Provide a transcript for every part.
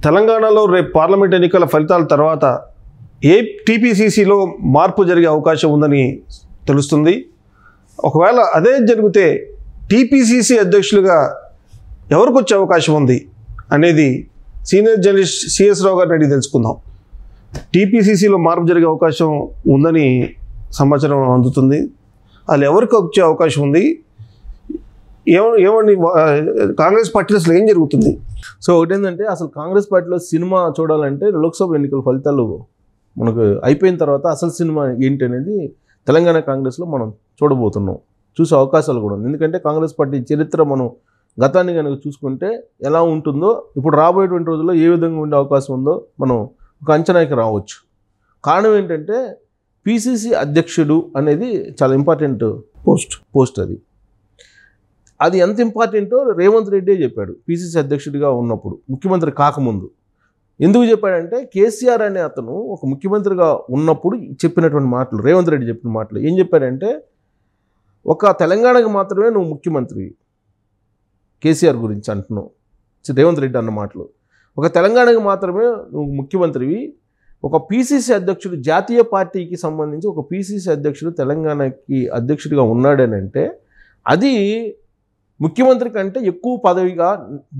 తెలంగాణలో రేపు పార్లమెంట్ ఎన్నికల ఫలితాల తర్వాత టీపీసీసీలో మార్పు జరిగే అవకాశం ఉందని తెలుస్తుంది. ఒకవేళ అదే జరిగితే టీపీసీసీ అధ్యక్షులుగా ఎవరికి వచ్చే అవకాశం ఉంది అనేది సీనియర్ జర్నలిస్ట్ సిఎస్ రావు గారిని అడిగి తెలుసుకుందాం. టీపీసీసీలో మార్పు జరిగే అవకాశం ఉందని సమాచారం అందుతుంది. వాళ్ళు ఎవరికి వచ్చే అవకాశం ఉంది, ఏమండి కాంగ్రెస్ పార్టీలో అసలు ఏం జరుగుతుంది? సో ఒకటేంటంటే అసలు కాంగ్రెస్ పార్టీలో సినిమా చూడాలంటే లోక్సభ ఎన్నికల ఫలితాలు మనకు అయిపోయిన తర్వాత అసలు సినిమా ఏంటి అనేది తెలంగాణ కాంగ్రెస్లో మనం చూడబోతున్నాం. చూసే అవకాశాలు కూడా ఉంది. ఎందుకంటే కాంగ్రెస్ పార్టీ చరిత్ర మనం గతాన్ని కనుక చూసుకుంటే ఎలా ఉంటుందో, ఇప్పుడు రాబోయేటువంటి రోజుల్లో ఏ విధంగా ఉండే అవకాశం ఉందో మనం ఒక అంచనాకి రావచ్చు. కారణం ఏంటంటే పిసిసి అధ్యక్షుడు అనేది చాలా ఇంపార్టెంట్ పోస్ట్. అది ఎంత ఇంపార్టెంటో రేవంత్ రెడ్డి చెప్పాడు పిసిసి అధ్యక్షుడిగా ఉన్నప్పుడు, ముఖ్యమంత్రి కాకముందు. ఎందుకు చెప్పాడంటే కేసీఆర్ అనే అతను ఒక ముఖ్యమంత్రిగా ఉన్నప్పుడు చెప్పినటువంటి మాటలు, రేవంత్ రెడ్డి చెప్పిన మాటలు ఏం చెప్పాడంటే, ఒక తెలంగాణకు మాత్రమే నువ్వు ముఖ్యమంత్రి, కేసీఆర్ గురించి అంటున్నావు, రేవంత్ రెడ్డి అన్న మాటలు. ఒక తెలంగాణకు మాత్రమే నువ్వు ముఖ్యమంత్రివి, ఒక పిసిసి అధ్యక్షుడు జాతీయ పార్టీకి సంబంధించి ఒక పిసిసి అధ్యక్షుడు తెలంగాణకి అధ్యక్షుడిగా ఉన్నాడనంటే అది ముఖ్యమంత్రి కంటే ఎక్కువ పదవిగా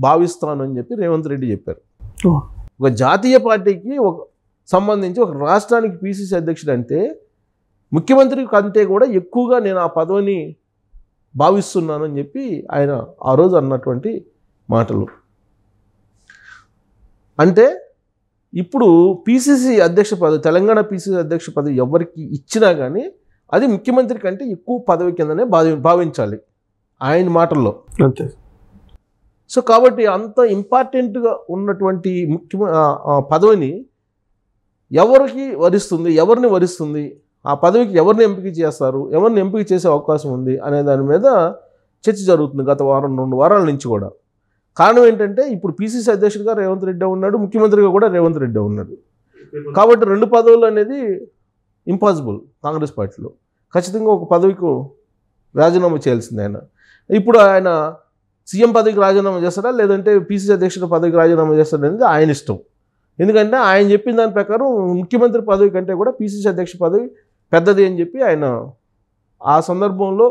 భావిస్తాను అని చెప్పి రేవంత్ రెడ్డి చెప్పారు. ఒక జాతీయ పార్టీకి సంబంధించి ఒక రాష్ట్రానికి పిసిసి అధ్యక్షుడు అంటే ముఖ్యమంత్రి కంటే కూడా ఎక్కువగా నేను ఆ పదవిని భావిస్తున్నాను అని చెప్పి ఆయన ఆ రోజు అన్నటువంటి మాటలు. అంటే ఇప్పుడు పిసిసి అధ్యక్ష పదవి, తెలంగాణ పిసిసి అధ్యక్ష పదవి ఎవరికి ఇచ్చినా కానీ అది ముఖ్యమంత్రి కంటే ఎక్కువ పదవి కిందనే భావించాలి ఆయన మాటల్లో. అంతే. సో కాబట్టి అంత ఇంపార్టెంట్గా ఉన్నటువంటి పదవిని ఎవరిని వరిస్తుంది, ఆ పదవికి ఎవరిని ఎంపిక చేస్తారు, ఎవరిని ఎంపిక చేసే అవకాశం ఉంది అనే దాని మీద చర్చ జరుగుతుంది గత 2 వారాల నుంచి కూడా. కారణం ఏంటంటే ఇప్పుడు పిసిసి అధ్యక్షుడిగా రేవంత్ రెడ్డి ఉన్నాడు, ముఖ్యమంత్రిగా కూడా రేవంత్ రెడ్డి ఉన్నాడు. కాబట్టి 2 పదవులు అనేది ఇంపాసిబుల్ కాంగ్రెస్ పార్టీలో. ఖచ్చితంగా ఒక పదవికి రాజీనామా చేయాల్సింది ఆయన. ఇప్పుడు ఆయన సీఎం పదవికి రాజీనామా చేస్తాడా లేదంటే పిసిసి అధ్యక్షుడి పదవికి రాజీనామా చేస్తాడా అనేది ఆయన ఇష్టం. ఎందుకంటే ఆయన చెప్పిన దాని ప్రకారం ముఖ్యమంత్రి పదవి కంటే కూడా పిసిసి అధ్యక్ష పదవి పెద్దది అని చెప్పి ఆయన ఆ సందర్భంలో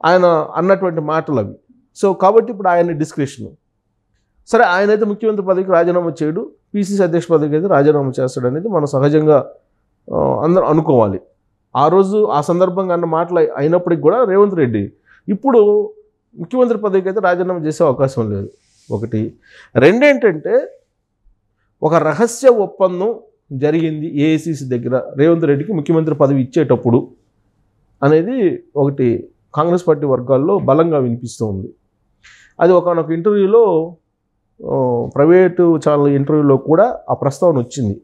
ఆయన అన్నటువంటి మాటలు అవి. సో కాబట్టి ఇప్పుడు ఆయన డిస్క్రిప్షన్. సరే, ఆయనైతే ముఖ్యమంత్రి పదవికి రాజీనామా చేయడు, పిసిసి అధ్యక్ష పదవికి అయితే రాజీనామా చేస్తాడు అనేది మనం సహజంగా అందరూ అనుకోవాలి. ఆ రోజు ఆ సందర్భంగా అన్న మాటలు అయినప్పటికి కూడా రేవంత్ రెడ్డి ఇప్పుడు ముఖ్యమంత్రి పదవికి అయితే రాజీనామా చేసే అవకాశం లేదు. ఒకటి. రెండేంటంటే ఒక రహస్య ఒప్పందం జరిగింది ఏఐసిసి దగ్గర రేవంత్ రెడ్డికి ముఖ్యమంత్రి పదవి ఇచ్చేటప్పుడు అనేది ఒకటి కాంగ్రెస్ పార్టీ వర్గాల్లో బలంగా వినిపిస్తూ ఉంది. అది ఒకనొక ఇంటర్వ్యూలో, ప్రైవేటు ఛానల్ ఇంటర్వ్యూలో కూడా ఆ ప్రస్తావన వచ్చింది.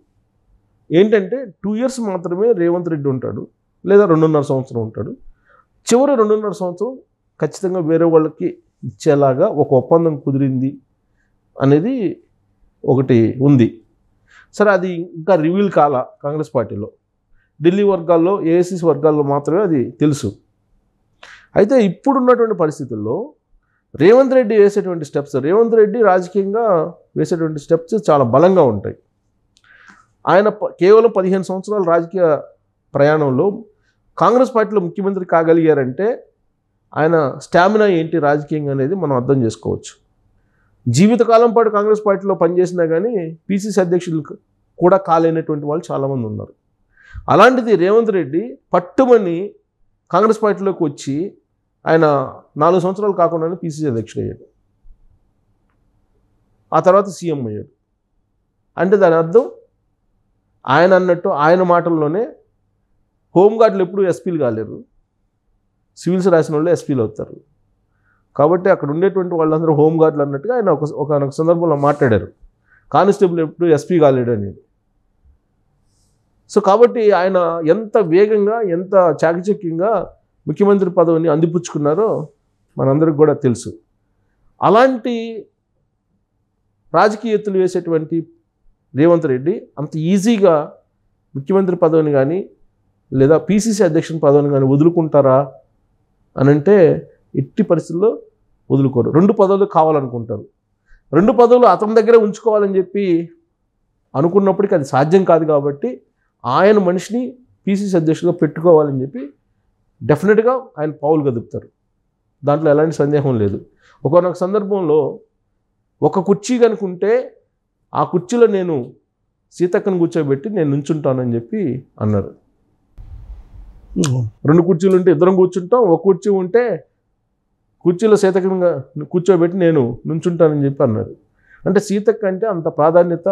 ఏంటంటే 2 years మాత్రమే రేవంత్ రెడ్డి ఉంటాడు, లేదా 2.5 సంవత్సరం ఉంటాడు. చివరి 2.5 సంవత్సరం ఖచ్చితంగా వేరే వాళ్ళకి ఇచ్చేలాగా ఒక ఒప్పందం కుదిరింది అనేది ఒకటి ఉంది. సరే, అది ఇంకా రివీల్ కాల కాంగ్రెస్ పార్టీలో. ఢిల్లీ వర్గాల్లో, ఏఐసిసి వర్గాల్లో మాత్రమే అది తెలుసు. అయితే ఇప్పుడున్నటువంటి పరిస్థితుల్లో రేవంత్ రెడ్డి రాజకీయంగా వేసేటువంటి స్టెప్స్ చాలా బలంగా ఉంటాయి. ఆయన కేవలం 15 సంవత్సరాల రాజకీయ ప్రయాణంలో కాంగ్రెస్ పార్టీలో ముఖ్యమంత్రి కాగలిగారంటే ఆయన స్టామినా ఏంటి రాజకీయంగా అనేది మనం అర్థం చేసుకోవచ్చు. జీవితకాలం పాటు కాంగ్రెస్ పార్టీలో పనిచేసినా కానీ పిసిసి అధ్యక్షులు కూడా కాలేనటువంటి వాళ్ళు చాలామంది ఉన్నారు. అలాంటిది రేవంత్ రెడ్డి పట్టుమని కాంగ్రెస్ పార్టీలోకి వచ్చి ఆయన 4 సంవత్సరాలు కాకుండానే పిసిసి అధ్యక్షుడు అయ్యాడు. ఆ తర్వాత సీఎం అయ్యాడు. అంటే దాని అర్థం ఆయన అన్నట్టు ఆయన మాటల్లోనే హోంగార్డులు ఎప్పుడు ఎస్పీలు కాలేరు, సివిల్స్ రాసిన వాళ్ళు ఎస్పీలు అవుతారు. కాబట్టి అక్కడ ఉండేటువంటి వాళ్ళందరూ హోంగార్డులు అన్నట్టుగా ఆయన ఒక సందర్భంలో మాట్లాడారు, కానిస్టేబుల్ ఎప్పుడు ఎస్పీ కాలేడు అనేది. సో కాబట్టి ఆయన ఎంత వేగంగా, ఎంత చాకచక్యంగా ముఖ్యమంత్రి పదవిని అందిపుచ్చుకున్నారో మనందరికి కూడా తెలుసు. అలాంటి రాజకీయ ఎత్తులు వేసేటువంటి రేవంత్ రెడ్డి అంత ఈజీగా ముఖ్యమంత్రి పదవిని కానీ లేదా పిసిసి అధ్యక్షుని పదవిని కానీ వదులుకుంటారా అని అంటే ఎట్టి పరిస్థితుల్లో వదులుకోరు. 2 పదవులు కావాలనుకుంటారు. 2 పదవులు అతని దగ్గరే ఉంచుకోవాలని చెప్పి అనుకున్నప్పటికీ అది సాధ్యం కాదు కాబట్టి ఆయన మనిషిని పిసిసి అధ్యక్షుడిగా పెట్టుకోవాలని చెప్పి డెఫినెట్గా ఆయన పావులు కదుపుతారు. దాంట్లో ఎలాంటి సందేహం లేదు. ఒక్కొక్క సందర్భంలో ఒక కుర్చీ కనుకుంటే ఆ కుర్చీలో నేను సీతక్కను కూర్చోబెట్టి నేను నుంచుంటానని చెప్పి అన్నారు. 2 కుర్చీలు ఉంటే ఇద్దరం కూర్చుంటాం, ఒక కుర్చీ ఉంటే కుర్చీలో సీతక్కను కూర్చోబెట్టి నేను నుంచుంటానని చెప్పి అన్నారు. అంటే సీతక్క అంటే అంత ప్రాధాన్యత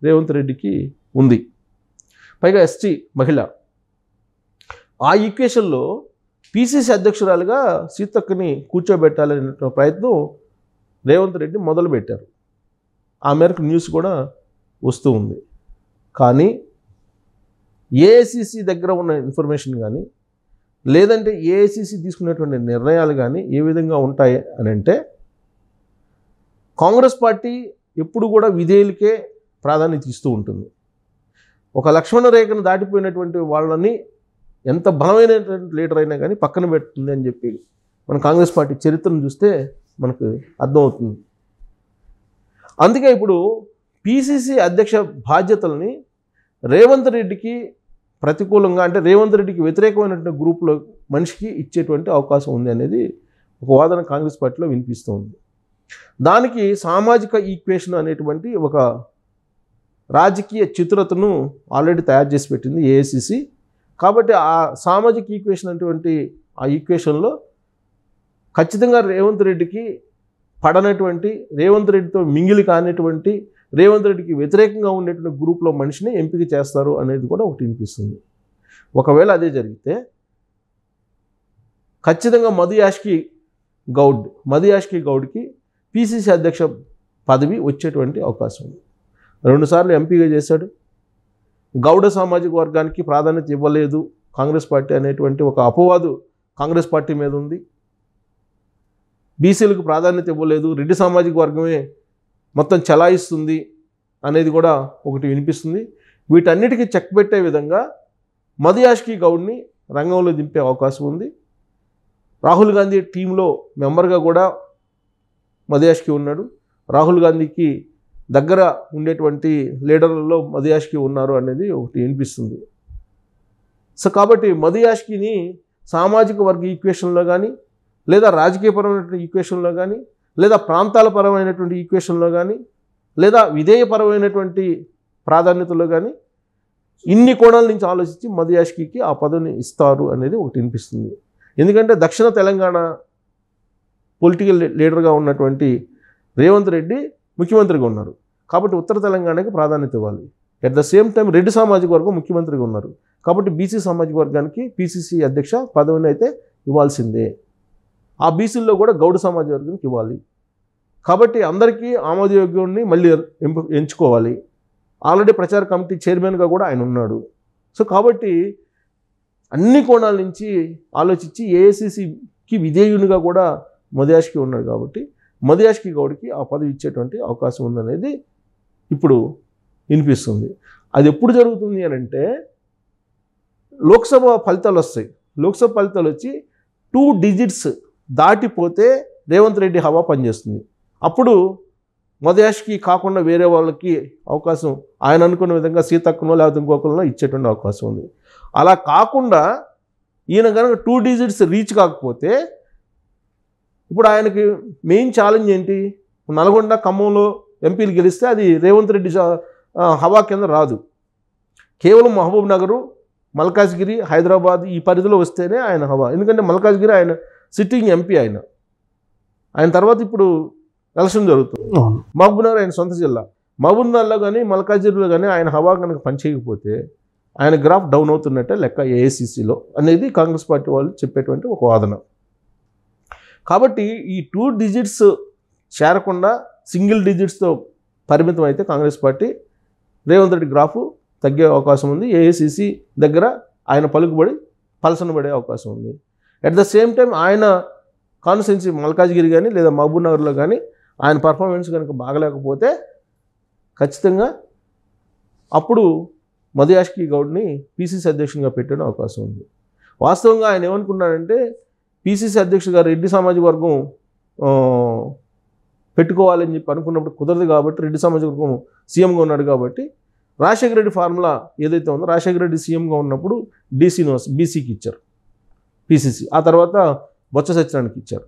రేవంత్ రెడ్డికి ఉంది. పైగా ఎస్టీ మహిళ. ఆ ఈక్వేషన్లో పిసిసి అధ్యక్షురాలుగా సీతక్కని కూర్చోబెట్టాలనే ప్రయత్నం రేవంత్ రెడ్డి మొదలుపెట్టారు. ఆ మేరకు న్యూస్ కూడా వస్తూ ఉంది. కానీ ఏఐసిసి దగ్గర ఉన్న ఇన్ఫర్మేషన్ కానీ లేదంటే ఏఐసిసి తీసుకునేటువంటి నిర్ణయాలు కానీ ఏ విధంగా ఉంటాయి అని అంటే, కాంగ్రెస్ పార్టీ ఎప్పుడు కూడా విధేయులకే ప్రాధాన్యత ఇస్తూ ఉంటుంది. ఒక లక్ష్మణ రేఖను దాటిపోయినటువంటి వాళ్ళని ఎంత బలమైనటువంటి లీడర్ అయినా కానీ పక్కన పెడుతుంది అని చెప్పి మన కాంగ్రెస్ పార్టీ చరిత్రను చూస్తే మనకు అర్థమవుతుంది. అందుకే ఇప్పుడు పిసిసి అధ్యక్ష బాధ్యతల్ని రేవంత్ రెడ్డికి ప్రతికూలంగా, అంటే రేవంత్ రెడ్డికి వ్యతిరేకమైనటువంటి గ్రూపులో మనిషికి ఇచ్చేటువంటి అవకాశం ఉంది అనేది ఒక వాదన కాంగ్రెస్ పార్టీలో వినిపిస్తూ ఉంది. దానికి సామాజిక ఈక్వేషన్ అనేటువంటి ఒక రాజకీయ చిత్రతను ఆల్రెడీ తయారు చేసి పెట్టింది ఏఐసిసి. కాబట్టి ఆ సామాజిక ఈక్వేషన్ అటువంటి ఆ ఈక్వేషన్లో ఖచ్చితంగా రేవంత్ రెడ్డికి పడనటువంటి, రేవంత్ రెడ్డితో మింగిలి కానిటువంటి, రేవంత్ రెడ్డికి వ్యతిరేకంగా ఉండేటువంటి గ్రూప్లో మనిషిని ఎంపిక చేస్తారు అనేది కూడా ఒకటి వినిపిస్తుంది. ఒకవేళ అదే జరిగితే ఖచ్చితంగా మధు యాష్కి గౌడ్కి పిసిసి అధ్యక్ష పదవి వచ్చేటువంటి అవకాశం ఉంది. 2 సార్లు ఎంపీగా చేశాడు. గౌడ సామాజిక వర్గానికి ప్రాధాన్యత ఇవ్వలేదు కాంగ్రెస్ పార్టీ అనేటువంటి ఒక అపవాదు కాంగ్రెస్ పార్టీ మీద ఉంది. బీసీలకు ప్రాధాన్యత ఇవ్వలేదు, రెడ్డి సామాజిక వర్గమే మొత్తం చలాయిస్తుంది అనేది కూడా ఒకటి వినిపిస్తుంది. వీటన్నిటికీ చెక్ పెట్టే విధంగా మధు యాష్కి గౌడ్ని రంగంలో దింపే అవకాశం ఉంది. రాహుల్ గాంధీ టీంలో మెంబర్గా కూడా మధు యాష్కి ఉన్నాడు. రాహుల్ గాంధీకి దగ్గర ఉండేటువంటి లీడర్లలో మధు యాష్కి ఉన్నారు అనేది ఒకటి వినిపిస్తుంది. సో కాబట్టి మధు యాష్కిని సామాజిక వర్గ ఈక్వేషన్లో కానీ, లేదా రాజకీయపరమైనటువంటి ఈక్వేషన్లో కానీ, లేదా ప్రాంతాల పరమైనటువంటి ఈక్వేషన్లో కానీ, లేదా విధేయపరమైనటువంటి ప్రాధాన్యతలో కానీ ఇన్ని కోణాల నుంచి ఆలోచించి మధు యాష్కి ఆ పదవిని ఇస్తారు అనేది ఒకటి వినిపిస్తుంది. ఎందుకంటే దక్షిణ తెలంగాణ పొలిటికల్ లీడర్గా ఉన్నటువంటి రేవంత్ రెడ్డి ముఖ్యమంత్రిగా ఉన్నారు కాబట్టి ఉత్తర తెలంగాణకి ప్రాధాన్యత ఇవ్వాలి. At the same time Reddy సామాజిక వర్గం ముఖ్యమంత్రిగా ఉన్నారు కాబట్టి బీసీ సామాజిక వర్గానికి పిసిసి అధ్యక్ష పదవిని అయితే ఇవ్వాల్సిందే. ఆ బీసీల్లో కూడా గౌడ సామాజిక వర్గానికి ఇవ్వాలి. కాబట్టి అందరికీ ఆమోదయోగ్యాన్ని మళ్ళీ ఎంచుకోవాలి. ఆల్రెడీ ప్రచార కమిటీ చైర్మన్గా కూడా ఆయన ఉన్నాడు. సో కాబట్టి అన్ని కోణాల నుంచి ఆలోచించి ఏఐసిసికి విధేయునిగా కూడా మధు యాష్కి ఉన్నాడు కాబట్టి మధు యాష్కి గౌడ్కి ఆ పదవి ఇచ్చేటువంటి అవకాశం ఉందనేది ఇప్పుడు వినిపిస్తుంది. అది ఎప్పుడు జరుగుతుంది అని అంటే లోక్సభ ఫలితాలు వస్తాయి. లోక్సభ ఫలితాలు వచ్చి 2 digits దాటిపోతే రేవంత్ రెడ్డి హవా పనిచేస్తుంది. అప్పుడు మధు యాష్కి కాకుండా వేరే వాళ్ళకి అవకాశం ఆయన అనుకున్న విధంగా సీతక్కనో లేకపోతే ఇంకొకరినో ఇచ్చేటువంటి అవకాశం ఉంది. అలా కాకుండా ఈయన కనుక 2 digits రీచ్ కాకపోతే ఇప్పుడు ఆయనకి మెయిన్ ఛాలెంజ్ ఏంటి? నల్గొండ ఖమ్మంలో ఎంపీలు గెలిస్తే అది రేవంత్ రెడ్డి హవా కింద రాదు. కేవలం మహబూబ్ నగరు, మల్కాజ్గిరి, హైదరాబాద్ ఈ పరిధిలో వస్తేనే ఆయన హవా. ఎందుకంటే మల్కాజ్గిరి ఆయన సిట్టింగ్ ఎంపీ, ఆయన తర్వాత ఇప్పుడు ఎలక్షన్ జరుగుతుంది. మహబూబ్ నగర్ ఆయన సొంత జిల్లా. మహబూబ్ నగర్లో కానీ మల్కాజ్గిరిలో కానీ ఆయన హవా కనుక పనిచేయకపోతే ఆయన గ్రాఫ్ డౌన్ అవుతున్నట్టే లెక్క ఏఐసిసిలో అనేది కాంగ్రెస్ పార్టీ వాళ్ళు చెప్పేటువంటి ఒక వాదన. కాబట్టి ఈ 2 digits చేరకుండా సింగిల్ డిజిట్స్తో పరిమితం అయితే కాంగ్రెస్ పార్టీ రేవంత్ రెడ్డి గ్రాఫ్ తగ్గే అవకాశం ఉంది. ఏఐసిసి దగ్గర ఆయన పలుకుబడి పలసనబడే అవకాశం ఉంది. అట్ ద సేమ్ టైం ఆయన కాన్స్టిట్యున్సీ మల్కాజ్గిరి కానీ లేదా మహబూబ్ నగర్లో కానీ ఆయన పర్ఫార్మెన్స్ కనుక బాగలేకపోతే ఖచ్చితంగా అప్పుడు మధు యాష్కి గౌడ్ని పిసిసి అధ్యక్షునిగా పెట్టడం అవకాశం ఉంది. వాస్తవంగా ఆయన ఏమనుకున్నాడంటే పిసిసి అధ్యక్షుడిగా రెడ్డి సామాజిక వర్గం పెట్టుకోవాలని చెప్పి అనుకున్నప్పుడు కుదరదు కాబట్టి రెడ్డి సామాజిక వర్గం సీఎంగా ఉన్నాడు కాబట్టి రాజశేఖర రెడ్డి ఫార్ములా ఏదైతే ఉందో రాజశేఖర రెడ్డి సీఎంగా ఉన్నప్పుడు బీసీకి ఇచ్చారు పీసీసీ, ఆ తర్వాత బొత్స సత్యనారాయణకి ఇచ్చారు,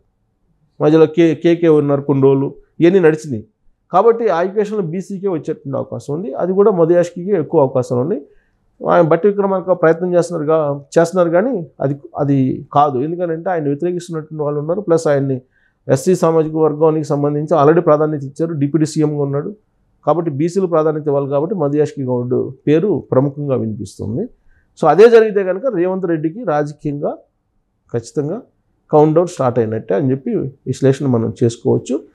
మధ్యలో కేకే ఉన్నారు కొన్ని రోజులు, ఇవన్నీ నడిచినాయి. కాబట్టి ఆ ఈక్వేషన్లో బీసీకే వచ్చేటువంటి అవకాశం ఉంది. అది కూడా మధుయాష్కి ఎక్కువ అవకాశాలు ఉన్నాయి. ఆయన బట్టి విక్రమార్క ప్రయత్నం చేస్తున్నారు కానీ అది కాదు. ఎందుకంటే ఆయన వ్యతిరేకిస్తున్నటువంటి వాళ్ళు ఉన్నారు. ప్లస్ ఆయన్ని ఎస్సీ సామాజిక వర్గానికి సంబంధించి ఆల్రెడీ ప్రాధాన్యత ఇచ్చారు, డిప్యూటీ సీఎంగా ఉన్నాడు కాబట్టి బీసీలు ప్రాధాన్యత ఇవ్వాలి కాబట్టి మధుయాష్కి గౌడ్ పేరు ప్రముఖంగా వినిపిస్తుంది. సో అదే జరిగితే కనుక రేవంత్ రెడ్డికి రాజకీయంగా ఖచ్చితంగా కౌంట్ డౌన్ స్టార్ట్ అయినట్టే అని చెప్పి విశ్లేషణ మనం చేసుకోవచ్చు.